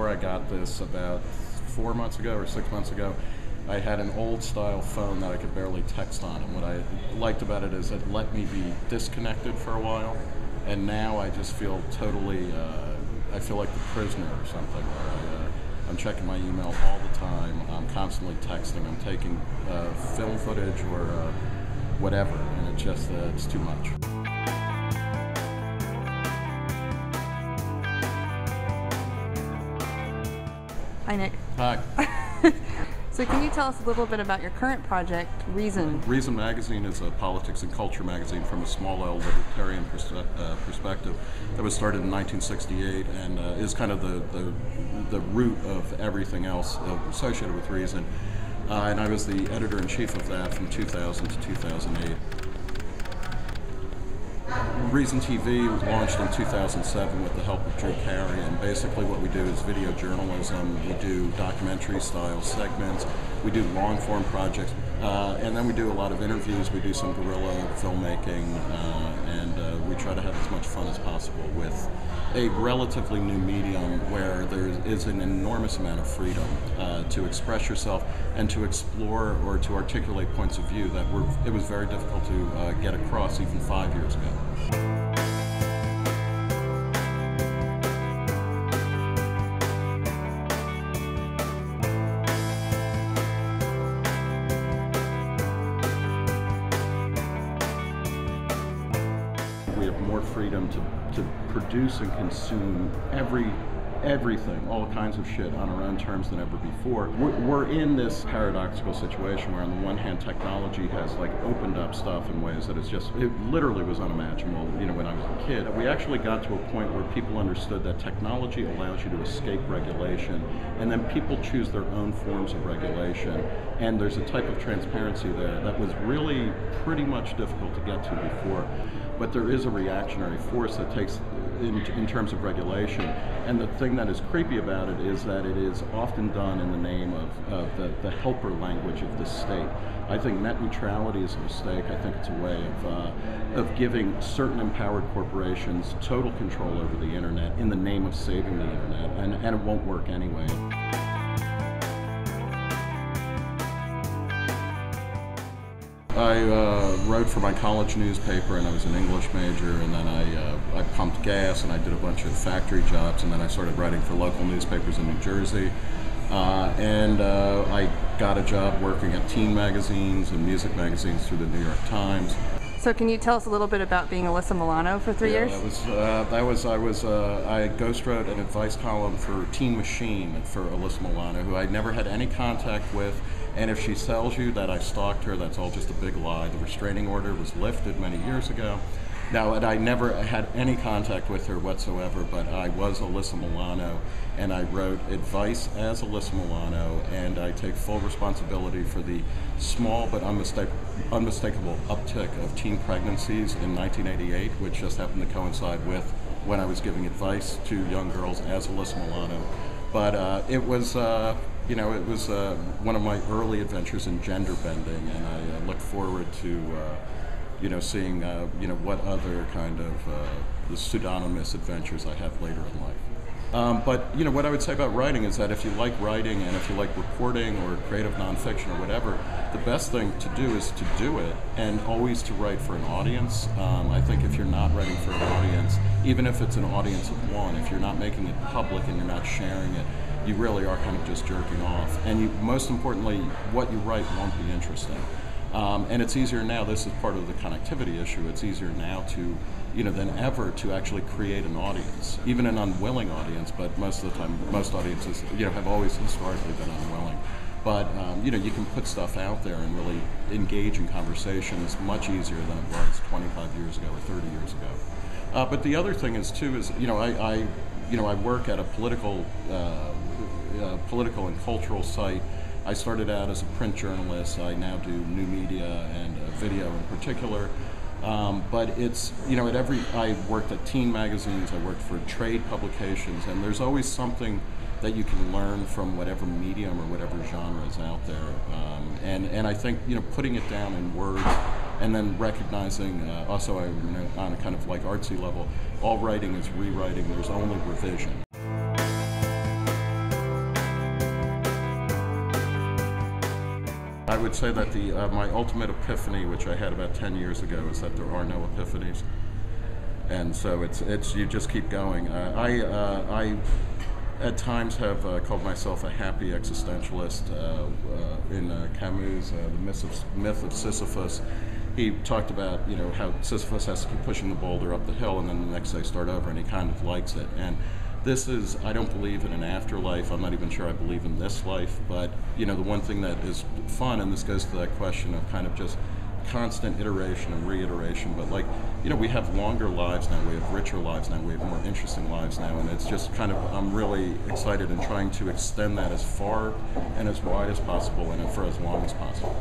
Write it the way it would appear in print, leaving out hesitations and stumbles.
before I got this, about 4 months ago or 6 months ago, I had an old style phone that I could barely text on, and what I liked about it is it let me be disconnected for a while, and now I just feel totally, I feel like the prisoner or something, where I'm checking my email all the time, I'm constantly texting, I'm taking film footage or whatever, and it just, it's too much. Hi, Nick. Hi. So can you tell us a little bit about your current project, Reason? Reason magazine is a politics and culture magazine from a small L libertarian perspective that was started in 1968 and is kind of the root of everything else associated with Reason. And I was the editor-in-chief of that from 2000 to 2008. Reason TV was launched in 2007 with the help of Drew Carey, and basically what we do is video journalism. We do documentary-style segments, we do long-form projects, and then we do a lot of interviews. We do some guerrilla filmmaking, and we try to have as much fun as possible with a relatively new medium where there is an enormous amount of freedom to express yourself and to explore or to articulate points of view that it was very difficult to get across even 5 years ago. We have more freedom to produce and consume everything, all kinds of shit on our own terms than ever before. We're in this paradoxical situation where on the one hand technology has like opened up stuff in ways that it literally was unimaginable, you know, when I was a kid. We actually got to a point where people understood that technology allows you to escape regulation, and then people choose their own forms of regulation, and there's a type of transparency there that was really pretty much difficult to get to before. But there is a reactionary force that takes in terms of regulation, and the thing that is creepy about it is that it is often done in the name of the helper language of the state. I think net neutrality is a mistake. I think it's a way of giving certain empowered corporations total control over the internet in the name of saving the internet, and it won't work anyway. I wrote for my college newspaper, and I was an English major, and then I pumped gas, and I did a bunch of factory jobs, and then I started writing for local newspapers in New Jersey, and I got a job working at teen magazines and music magazines through the New York Times. So can you tell us a little bit about being Alyssa Milano for 3 years? I ghost wrote an advice column for Teen Machine for Alyssa Milano, who I never had any contact with. And if she tells you that I stalked her, that's all just a big lie. The restraining order was lifted many years ago. Now, I never had any contact with her whatsoever, but I was Alyssa Milano, and I wrote advice as Alyssa Milano, and I take full responsibility for the small but unmistakable uptick of teen pregnancies in 1988, which just happened to coincide with when I was giving advice to young girls as Alyssa Milano. But it was you know, it was one of my early adventures in gender bending, and I look forward to, you know, seeing, you know, what other kind of the pseudonymous adventures I have later in life. But, you know, what I would say about writing is that if you like writing and if you like reporting or creative nonfiction or whatever, the best thing to do is to do it, and always to write for an audience. I think if you're not writing for an audience, even if it's an audience of one, if you're not making it public and you're not sharing it, you really are kind of just jerking off. And you, most importantly, what you write won't be interesting. And it's easier now, this is part of the connectivity issue, it's easier now to, you know, than ever to actually create an audience, even an unwilling audience, but most of the time, most audiences, you know, have always historically been unwilling. But, you know, you can put stuff out there and really engage in conversations much easier than it was 25 years ago or 30 years ago. But the other thing is, too, is, you know, I work at a political and cultural site. I started out as a print journalist. I now do new media and video in particular. But it's, you know, I worked at teen magazines, I worked for trade publications, and there's always something that you can learn from whatever medium or whatever genre is out there. And I think, you know, putting it down in words and then recognizing, also on a kind of like artsy level, all writing is rewriting, there's only revision. I would say that my ultimate epiphany, which I had about 10 years ago, is that there are no epiphanies. And so it's you just keep going. I at times have called myself a happy existentialist. In Camus' The Myth of Sisyphus, he talked about how Sisyphus has to keep pushing the boulder up the hill, and then the next day start over, and he kind of likes it. And this is, I don't believe in an afterlife. I'm not even sure I believe in this life. But the one thing that is fun, and this goes to that question of kind of just constant iteration and reiteration, but we have longer lives now, we have richer lives now, we have more interesting lives now, and it's just kind of, I'm really excited in trying to extend that as far and as wide as possible and for as long as possible.